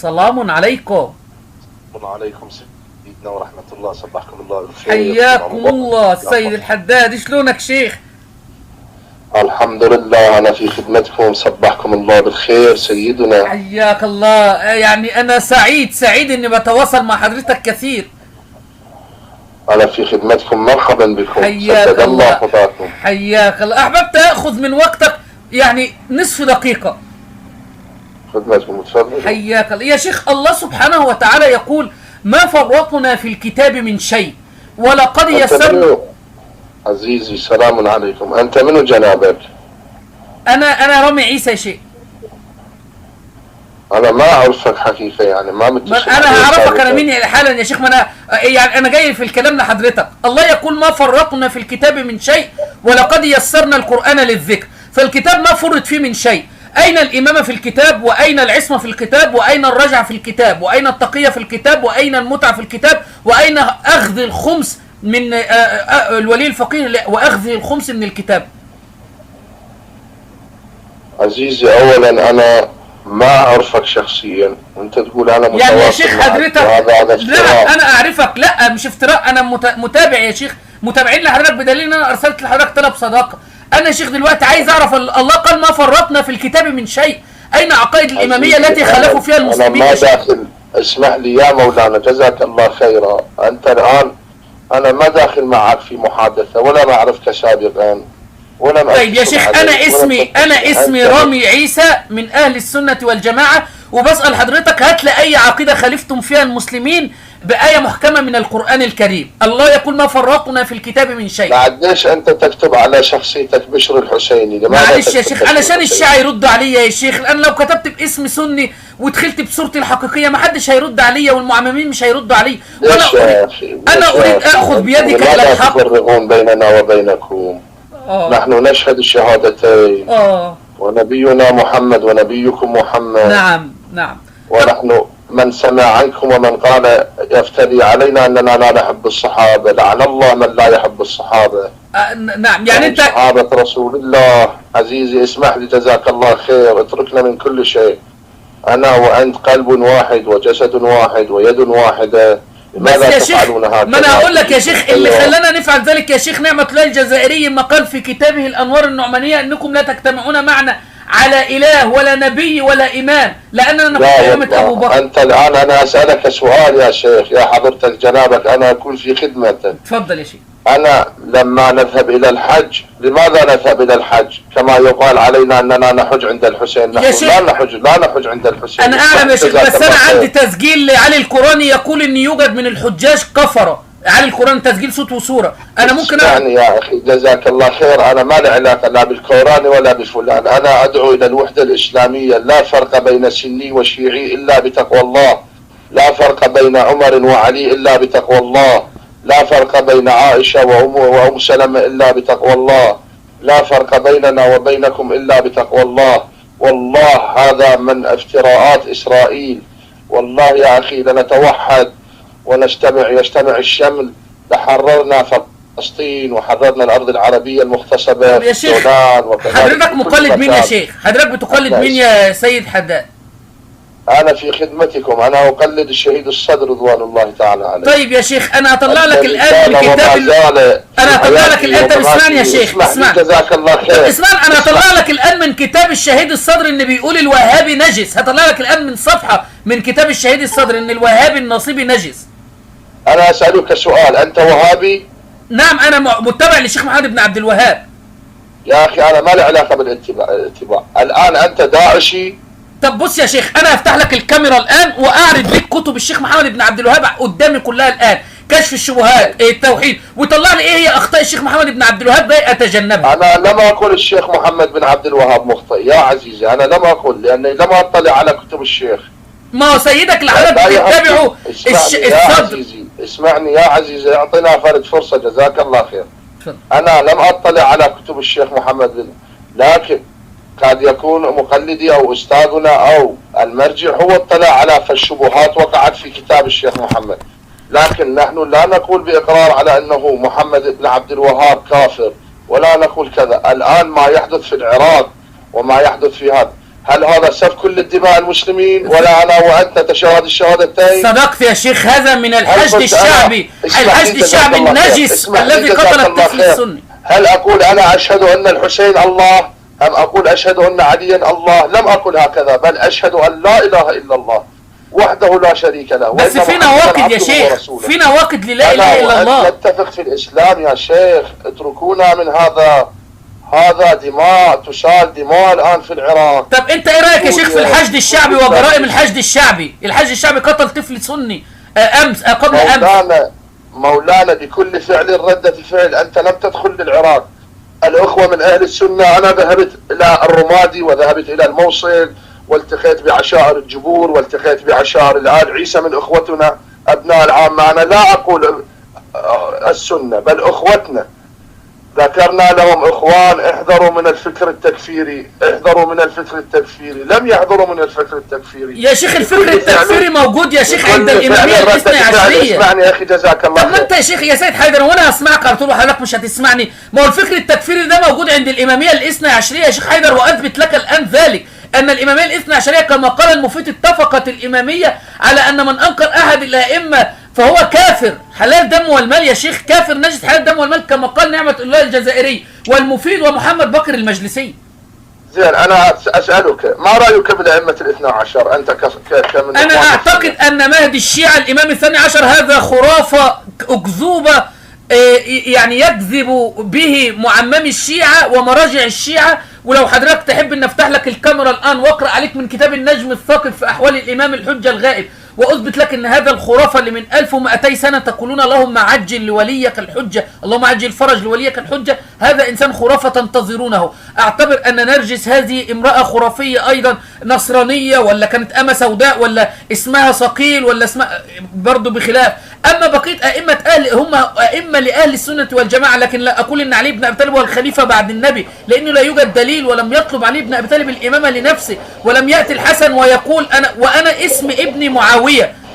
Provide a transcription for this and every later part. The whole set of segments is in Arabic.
سلام عليكم. وعليكم سيدنا ورحمة الله. صبحكم الله بالخير. حياكم الله السيد الحداد. شلونك شيخ؟ الحمد لله أنا في خدمتكم. صبحكم الله بالخير سيدنا. حياك الله. يعني أنا سعيد إني بتواصل مع حضرتك كثير. أنا في خدمتكم. مرحبا بكم. حياك الله. خطاكم. حياك الله. أحببت أخذ من وقتك يعني نصف دقيقة. خدمتكم تفضل. حياك الله يا شيخ. الله سبحانه وتعالى يقول ما فرطنا في الكتاب من شيء ولقد يسرنا. عزيزي سلام عليكم. أنت منو جنابك؟ أنا رامي عيسى يا شيخ. أنا ما أعرفك حقيقة يعني ما متصل. أنا هعرفك أنا مين حالا يا شيخ. ما أنا يعني أنا جاي في الكلام لحضرتك. الله يقول ما فرطنا في الكتاب من شيء ولقد يسرنا القرآن للذكر. فالكتاب ما فرط فيه من شيء. أين الإمامة في الكتاب؟ وأين العصمة في الكتاب؟ وأين الرجعة في الكتاب؟ وأين التقية في الكتاب؟ وأين المتعة في الكتاب؟ وأين أخذ الخمس من الولي الفقيه وأخذ الخمس من الكتاب؟ عزيزي أولا أنا ما أعرفك شخصيا وأنت تقول أنا متواصل يعني يا شيخ حضرتك لا أنا أعرفك. لا مش افتراء. أنا متابع يا شيخ. متابعين لحضرتك بدليل أن أنا أرسلت لحضرتك طلب صداقة. أنا يا شيخ دلوقتي عايز أعرف الله قال ما فرطنا في الكتاب من شيء. أين عقائد الإمامية التي خالفوا فيها المسلمين؟ أنا ما داخل. اسمح لي يا مولانا جزاك الله خيرا. أنت الآن أنا ما داخل معك في محادثة ولا ما أعرفك سابقا ولا ما. طيب يا شيخ أنا اسمي رامي عيسى من أهل السنة والجماعة وبسأل حضرتك هات لي أي عقيدة خالفتم فيها المسلمين بآية محكمة من القرآن الكريم. الله يقول ما فرطنا في الكتاب من شيء. بعدش أنت تكتب على شخصيتك بشر الحسيني؟ معلش يا شيخ علشان الشيعة يردوا عليا يا شيخ. لأن لو كتبت باسم سني ودخلت بصورتي الحقيقية ما حدش هيرد عليا والمعممين مش هيردوا علي. أنا أريد أخذ بيدك إلى الحق. لا تفرقون بيننا وبينكم. نحن نشهد الشهادتين. ونبينا محمد ونبيكم محمد. نعم. ونحن من سمع عنكم ومن قال يفتري علينا أننا لا نحب الصحابة لعن الله من لا يحب الصحابة. نعم يعني أنت صحابة رسول الله. عزيزي اسمح لي جزاك الله خير. اتركنا من كل شيء. أنا وأنت قلب واحد وجسد واحد ويد واحدة. لماذا تفعلون هكذا؟ ما أنا أقول لك يا شيخ اللي خلانا نفعل ذلك يا شيخ نعمة الله الجزائري ما قال في كتابه الأنوار النعمانية أنكم لا تجتمعون معنا على إله ولا نبي ولا إمام لأننا نقول أئمة أبو بكر. أنت الآن أنا أسألك سؤال يا شيخ يا حضرتك جنابك. أنا أكون في خدمتك. تفضل يا شيخ. أنا لما نذهب إلى الحج لماذا نذهب إلى الحج؟ كما يقال علينا أننا نحج عند الحسين. نحن لا نحج عند الحسين. أنا أعلم يا شيخ بس أنا عندي تسجيل لعلي القراني يقول أن يوجد من الحجاج كفرة. علي القراني تسجيل صوت وصورة. أنا ممكن يعني يا أخي جزاك الله خير. أنا ما لي علاقة لا بالقراني ولا بفلان. أنا أدعو إلى الوحدة الإسلامية. لا فرق بين سني وشيعي إلا بتقوى الله. لا فرق بين عمر وعلي إلا بتقوى الله. لا فرق بين عائشة وأم سلمة إلا بتقوى الله. لا فرق بيننا وبينكم إلا بتقوى الله. والله هذا من افتراءات إسرائيل. والله يا أخي لنتوحد يجتمع الشمل لحررنا فلسطين وحررنا الأرض العربية المغتصبة في السودان. حضرتك مقلد مين يا شيخ؟ حضرتك بتقلد مين يا سيد حداد؟ أنا في خدمتكم. أنا أقلد الشهيد الصدر رضوان الله تعالى عليه. طيب يا شيخ أنا هطلع لك الآن من كتاب أنا هطلع لك الآن. طب اسمعني يا شيخ اسمعني. جزاك الله خير. اسمعني أنا هطلع لك الآن من كتاب الشهيد الصدر إن بيقول الوهابي نجس. هطلع لك الآن من صفحة من كتاب الشهيد الصدر إن الوهابي النصيبي نجس. أنا أسألك سؤال. أنت وهابي؟ نعم أنا متبع للشيخ محمد بن عبد الوهاب. يا أخي أنا ما لي علاقة بالاتباع. الآن أنت داعشي. طب بص يا شيخ انا هفتح لك الكاميرا الان واعرض لك كتب الشيخ محمد بن عبد الوهاب قدامي كلها الان. كشف الشبهات التوحيد وطلع لي ايه هي اخطاء الشيخ محمد بن عبد الوهاب ده اتجنبها. انا لم اقول الشيخ محمد بن عبد الوهاب مخطئ يا عزيزي. انا لم اقول لاني لم اطلع على كتب الشيخ. ما هو سيدك اللي حضرتك بتتابعه الصدر. اسمعني يا عزيزي اعطينا فرد فرصه جزاك الله خير. انا لم اطلع على كتب الشيخ محمد بن لكن قد يكون مقلدي أو أستاذنا أو المرجع هو اطلع على فالشبهات وقعت في كتاب الشيخ محمد. لكن نحن لا نقول بإقرار على أنه محمد بن عبد الوهاب كافر ولا نقول كذا. الآن ما يحدث في العراق وما يحدث في هل هذا سفك للدماء المسلمين ولا أنا وأنت نتشاهد الشهادتين؟ صدقت يا شيخ، هذا من الحشد الشعبي، الحشد الشعبي النجس الذي قتل الطفل السني. هل أقول أنا أشهد أن الحسين الله أم أقول أشهد أن عليا الله؟ لم أقل هكذا، بل أشهد أن لا إله إلا الله وحده لا شريك له. بس في نواقض يا شيخ، في نواقض للا إله إلا الله. نتفق في الإسلام يا شيخ، اتركونا من هذا دماء تسال دماء الآن في العراق. طب أنت إيه رأيك يا شيخ في الحشد الشعبي وجرائم الحشد الشعبي؟ الحشد الشعبي قتل طفل سني قبل أمس. مولانا بكل فعل ردة فعل. أنت لم تدخل للعراق. الأخوة من أهل السنة، أنا ذهبت إلى الرمادي وذهبت إلى الموصل والتقيت بعشائر الجبور والتقيت بعشائر الآل عيسى من أخوتنا أبناء العامة. أنا لا أقول السنة بل أخوتنا، ذكرنا لهم إخوان احذروا من الفكر التكفيري، احذروا من الفكر التكفيري. لم يحذروا من الفكر التكفيري يا شيخ. الفكر التكفيري موجود يا شيخ عند الإمامية الاثني عشرية. اسمعني يا أخي جزاك الله خير. طب ما أنت يا شيخ يا سيد حيدر وأنا أسمعك على طول وحضرتك مش هتسمعني. ما هو الفكر التكفيري ده موجود عند الإمامية الاثني عشرية يا شيخ حيدر، وأثبت لك الآن ذلك أن الإمامية الاثنى عشرية كما قال المفيد اتفقت الإمامية على أن من أنكر أحد الأئمة فهو كافر حلال دم والمال يا شيخ، كافر نجس حلال دم والمال كما قال نعمة الله الجزائري والمفيد ومحمد بكر المجلسي. زين، أنا أسألك ما رأيك بالأئمة الاثنى عشر أنت كمن؟ أنا أعتقد أن مهدي الشيعة الإمام الثاني عشر هذا خرافة أكذوبة يعني يكذب به معممي الشيعة ومراجع الشيعة. ولو حضرتك تحب ان افتح لك الكاميرا الان واقرا عليك من كتاب النجم الثاقب في احوال الامام الحجه الغائب واثبت لك ان هذا الخرافه اللي من 1200 سنه تقولون اللهم عجل لوليك الحجه، اللهم عجل فرج لوليك الحجه، هذا انسان خرافه تنتظرونه. اعتبر ان نرجس هذه امراه خرافيه ايضا نصرانيه ولا كانت امه سوداء ولا اسمها صقيل ولا اسمها برضه بخلاف. اما بقيه ائمه هم ائمه لاهل السنه والجماعه، لكن لا اقول ان علي بن ابي طالب هو الخليفه بعد النبي لانه لا يوجد دليل ولم يطلب علي بن ابي طالب الامامه لنفسه، ولم ياتي الحسن ويقول وانا اسم ابني معاويه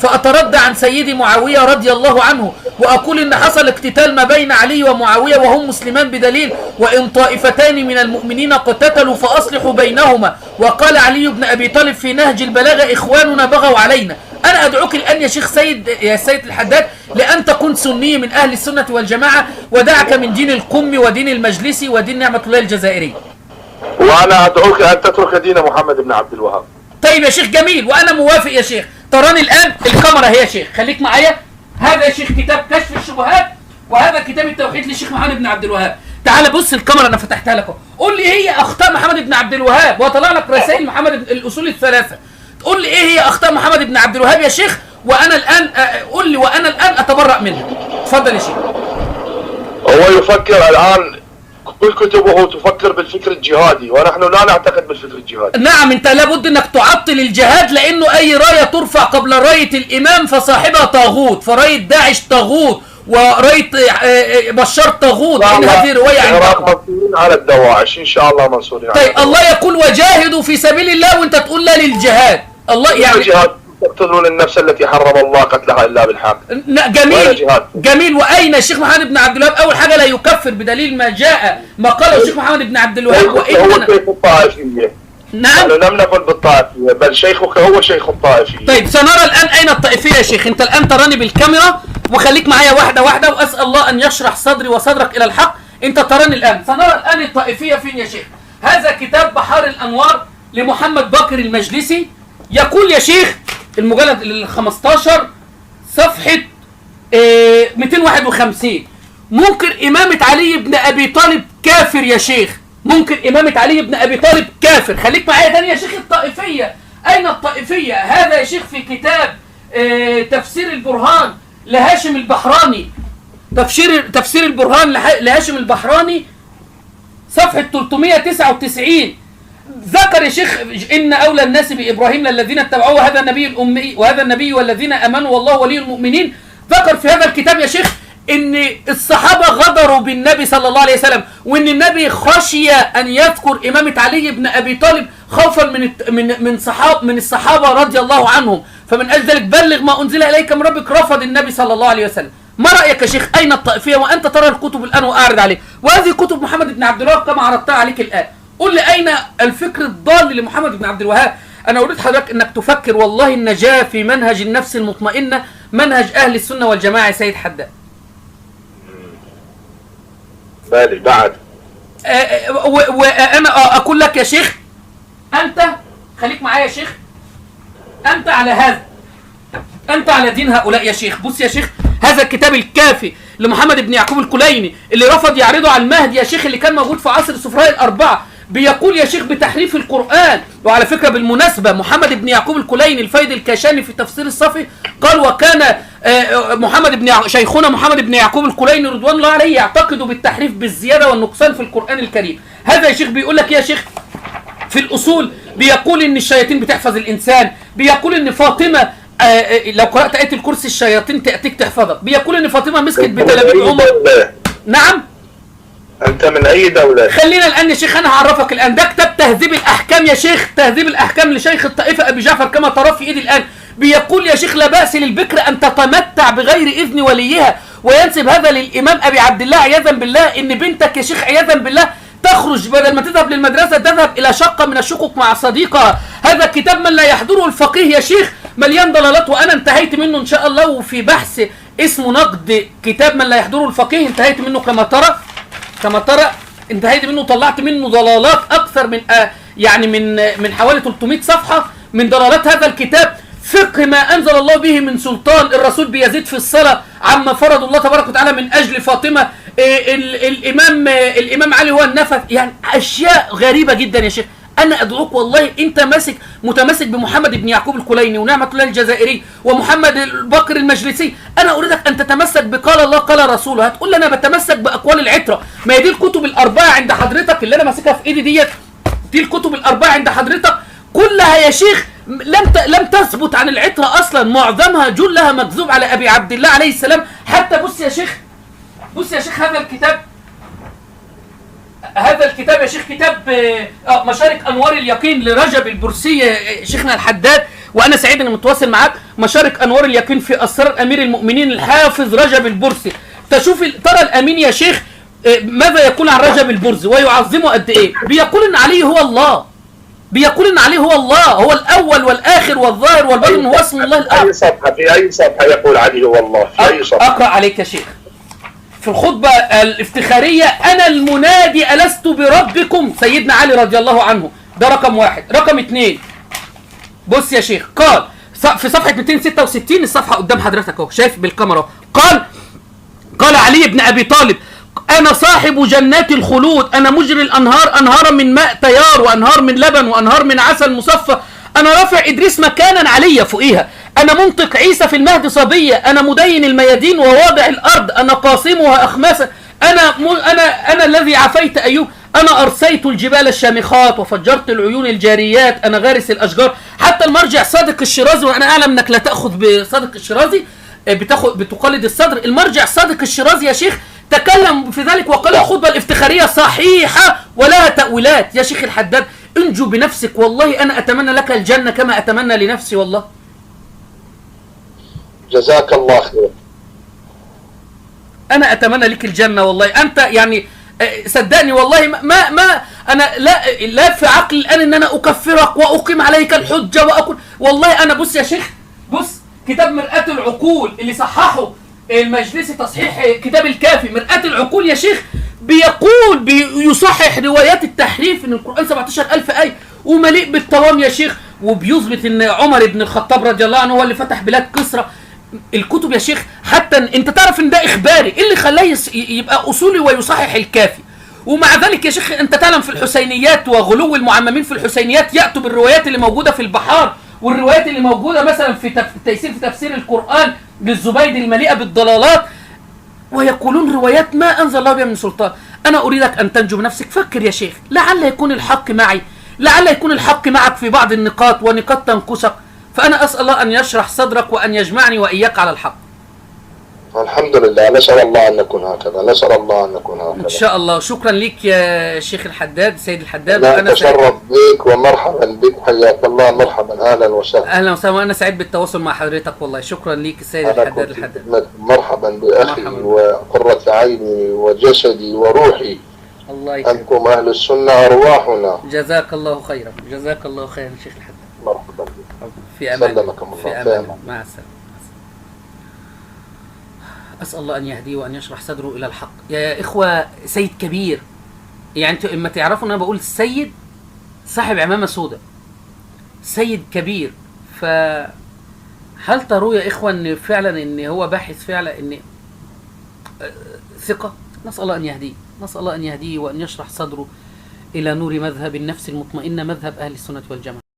فأتردى عن سيدي معاوية رضي الله عنه وأقول إن حصل اقتتال ما بين علي ومعاوية وهم مسلمان بدليل وإن طائفتان من المؤمنين اقتتلوا فأصلحوا بينهما. وقال علي بن أبي طالب في نهج البلاغة إخواننا بغوا علينا. أنا أدعوك الآن يا شيخ سيد يا سيد الحداد لأن تكون سني من أهل السنة والجماعة ودعك من دين القم ودين المجلسي ودين نعمة الله الجزائري. وأنا أدعوك أن تترك دين محمد بن عبد الوهاب. طيب يا شيخ جميل وأنا موافق يا شيخ. تراني الآن الكاميرا هي يا شيخ، خليك معايا. هذا يا شيخ كتاب كشف الشبهات وهذا كتاب التوحيد للشيخ محمد بن عبد الوهاب. تعال بص الكاميرا أنا فتحتها لك. قول لي إيه هي أخطاء محمد بن عبد الوهاب وطلع لك رسائل محمد الأصول الثلاثة. تقول لي إيه هي أخطاء محمد بن عبد الوهاب يا شيخ وأنا الآن قول لي وأنا الآن أتبرأ منها. اتفضل يا شيخ. هو يفكر الآن كل كتبه تفكر بالفكر الجهادي ونحن لا نعتقد بالفكر الجهادي. نعم انت لابد انك تعطل الجهاد لانه اي راية ترفع قبل راية الامام فصاحبها طاغوت، فراية داعش طاغوت وراية بشار طاغوت. ان هذه رواية عندكم. منصورين على الدواعش ان شاء الله منصورين. طيب الله يقول وجاهدوا في سبيل الله وانت تقول لا للجهاد. الله يعني تقتلون النفس التي حرم الله قتلها الا بالحق. جميل جميل. واين الشيخ محمد بن عبد الوهاب؟ اول حاجه لا يكفر بدليل ما جاء ما قاله الشيخ محمد بن عبد الوهاب. هو شيخ الطائفيه. نعم لم نقل بالطائفيه بل شيخك هو شيخ الطائفيه. طيب سنرى الان اين الطائفيه يا شيخ. انت الان تراني بالكاميرا وخليك معايا واحده واحده واسال الله ان يشرح صدري وصدرك الى الحق. انت تراني الان. سنرى الان الطائفيه فين يا شيخ. هذا كتاب بحار الانوار لمحمد بكر المجلسي. يقول يا شيخ المجلد ال 15 صفحة 251 منكر إمامة علي بن أبي طالب كافر يا شيخ. منكر إمامة علي بن أبي طالب كافر. خليك معايا تاني يا شيخ. الطائفية أين الطائفية؟ هذا يا شيخ في كتاب تفسير البرهان لهاشم البحراني. تفسير البرهان لهاشم البحراني صفحة 399 ذكر يا شيخ إن أولى الناس بإبراهيم للذين اتبعوه وهذا النبي الأمي وهذا النبي والذين آمنوا والله ولي المؤمنين. ذكر في هذا الكتاب يا شيخ إن الصحابة غدروا بالنبي صلى الله عليه وسلم وإن النبي خشي أن يذكر إمامة علي بن أبي طالب خوفا من الصحابة رضي الله عنهم. فمن أجل ذلك بلغ ما أنزل إليك من ربك. رفض النبي صلى الله عليه وسلم. ما رأيك يا شيخ أين الطائفية وأنت ترى الكتب الآن وأعرض عليك؟ وهذه كتب محمد بن عبد الوهاب كما عرضتها عليك الآن. قل لي أين الفكر الضال لمحمد بن عبد الوهاب؟ أنا أريد حضرتك أنك تفكر، والله النجاة في منهج النفس المطمئنة، منهج أهل السنة والجماعة يا سيد حداد. بالي بعد وأنا أقول لك يا شيخ، أنت خليك معايا يا شيخ، أنت على هذا، أنت على دين هؤلاء يا شيخ. بص يا شيخ، هذا الكتاب الكافي لمحمد بن يعقوب الكليني اللي رفض يعرضه على المهدي يا شيخ، اللي كان موجود في عصر السفراء الأربعة، بيقول يا شيخ بتحريف القرآن. وعلى فكرة بالمناسبة محمد بن يعقوب الكليني الفيض الكاشاني في تفسير الصفي قال: وكان شيخنا محمد بن يعقوب الكليني رضوان الله عليه يعتقد بالتحريف بالزيادة والنقصان في القرآن الكريم. هذا يا شيخ بيقول لك يا شيخ في الأصول، بيقول إن الشياطين بتحفظ الإنسان، بيقول إن فاطمة لو قرأت آية الكرسي الشياطين تأتيك تحفظك، بيقول إن فاطمة مسكت بتلابيب عمر. نعم. أنت من أي دولة؟ خلينا الآن يا شيخ، أنا هعرفك الآن. ده كتاب تهذيب الأحكام يا شيخ، تهذيب الأحكام لشيخ الطائفة أبي جعفر كما ترى في إيدي الآن. بيقول يا شيخ: لا بأس للبكر أن تتمتع بغير إذن وليها، وينسب هذا للإمام أبي عبد الله عياذا بالله، إن بنتك يا شيخ عياذا بالله تخرج بدل ما تذهب للمدرسة تذهب إلى شقة من الشقق مع صديقها. هذا كتاب من لا يحضره الفقيه يا شيخ مليان ضلالات، وأنا انتهيت منه إن شاء الله، وفي بحث اسمه نقد كتاب من لا يحضره الفقيه انتهيت منه كما ترى انتهيت منه، طلعت منه ضلالات أكثر من يعني من حوالي 300 صفحة من ضلالات هذا الكتاب. فقه ما أنزل الله به من سلطان، الرسول بيزيد في الصلاة عما فرض الله تبارك وتعالى من أجل فاطمة، الإمام علي هو النفث، يعني أشياء غريبة جدا يا شيخ. أنا أدعوك والله، أنت متمسك بمحمد بن يعقوب الكليني ونعمة الله الجزائري ومحمد الباقر المجلسي، أنا أريدك أن تتمسك بقال الله قال رسوله. هتقول لي أنا بتمسك بأقوال العترة، ما هي دي الكتب الأربعة عند حضرتك اللي أنا ماسكها في إيدي دي الكتب الأربعة عند حضرتك كلها يا شيخ لم تثبت عن العترة أصلا، معظمها جلها مكذوب على أبي عبد الله عليه السلام. حتى بص يا شيخ هذا الكتاب يا شيخ، كتاب مشارك أنوار اليقين لرجب البرسي شيخنا الحداد، وأنا سعيد أني متواصل معاك. مشارك أنوار اليقين في أسرار أمير المؤمنين الحافظ رجب البرسي. تشوف ترى الأمين يا شيخ ماذا يقول عن رجب البرسي ويعظمه قد إيه. بيقول إن عليه هو الله، بيقول إن عليه هو الله، هو الأول والآخر والظاهر والباطن، هو اسم الله الأعظم. في أي صفحة يقول عليه هو الله؟ في أي صفحة؟ أقرأ عليك يا شيخ في الخطبة الافتخارية: أنا المنادي ألست بربكم، سيدنا علي رضي الله عنه. ده رقم 1. رقم 2، بص يا شيخ، قال في صفحة 266، الصفحة قدام حضرتك اهو، شايف بالكاميرا. قال علي بن أبي طالب: أنا صاحب جنات الخلود، أنا مجري الأنهار، أنهارا من ماء تيار، وأنهار من لبن، وأنهار من عسل مصفى، أنا رافع إدريس مكانا عليا فوقيها، أنا منطق عيسى في المهد صبية، أنا مدين الميادين وواضع الأرض، أنا قاسمها أخماسا، أنا الذي عفيت أيوب، أنا أرسيت الجبال الشامخات وفجرت العيون الجاريات، أنا غارس الأشجار. حتى المرجع صادق الشيرازي، وأنا أعلم أنك لا تأخذ بصادق الشيرازي، بتقلد الصدر. المرجع صادق الشيرازي يا شيخ تكلم في ذلك وقال الخطبة الافتخارية صحيحة ولها تأويلات. يا شيخ الحداد انجو بنفسك، والله أنا أتمنى لك الجنة كما أتمنى لنفسي والله. جزاك الله خير. أنا أتمنى لك الجنة والله. أنت يعني صدقني والله ما أنا لا في عقلي الآن إن أنا أكفرك وأقيم عليك الحجة وأقول والله. أنا بص يا شيخ، بص كتاب مرآة العقول اللي صححه المجلسي تصحيح كتاب الكافي، مرآة العقول يا شيخ بيقول بيصحح روايات التحريف ان القرآن 17,000 آية ومليء بالتوام يا شيخ، وبيثبت ان عمر بن الخطاب رضي الله عنه هو اللي فتح بلاد كسرى. الكتب يا شيخ حتى انت تعرف ان ده اخباري، اللي خلاه يبقى اصولي ويصحح الكافي. ومع ذلك يا شيخ انت تعلم في الحسينيات وغلو المعممين في الحسينيات يأتوا بالروايات اللي موجودة في البحار، والروايات اللي موجودة مثلا في تفسير القرآن للزبيدي المليئة بالضلالات، ويقولون روايات ما أنزل الله بها من سلطان. أنا أريدك أن تنجو بنفسك. فكر يا شيخ، لعل يكون الحق معي، لعل يكون الحق معك في بعض النقاط ونقاط تنقصك. فأنا أسأل الله أن يشرح صدرك وأن يجمعني وإياك على الحق. الحمد لله، نسأل الله أن نكون هكذا، نسأل الله أن نكون هكذا إن شاء الله. شكرا لك يا شيخ الحداد، سيد الحداد. أنا أتشرف بك ومرحبا بك، حياك الله، مرحبا، أهلا وسهلا. أهلا وسهلا، وأنا سعيد بالتواصل مع حضرتك والله. شكرا لك السيد الحداد. مرحبا بأخي وقرة عيني وجسدي وروحي، الله يكرمك. أنتم أهل السنة أرواحنا. جزاك الله خيرا، جزاك الله خيرا شيخ الحداد. مرحبا بك. في أمان. سلمكم الله. في أمان. مع السلامة. أسأل الله أن يهديه وأن يشرح صدره إلى الحق. يا إخوة سيد كبير، يعني أنتوا إما تعرفوا أن أنا بقول السيد صاحب عمامة سوداء، سيد كبير. فهل تروا يا إخوة أن فعلا أن هو باحث فعلا أن ثقة؟ نسأل الله أن يهديه، نسأل الله أن يهديه وأن يشرح صدره إلى نور مذهب النفس المطمئنة، مذهب أهل السنة والجماعة.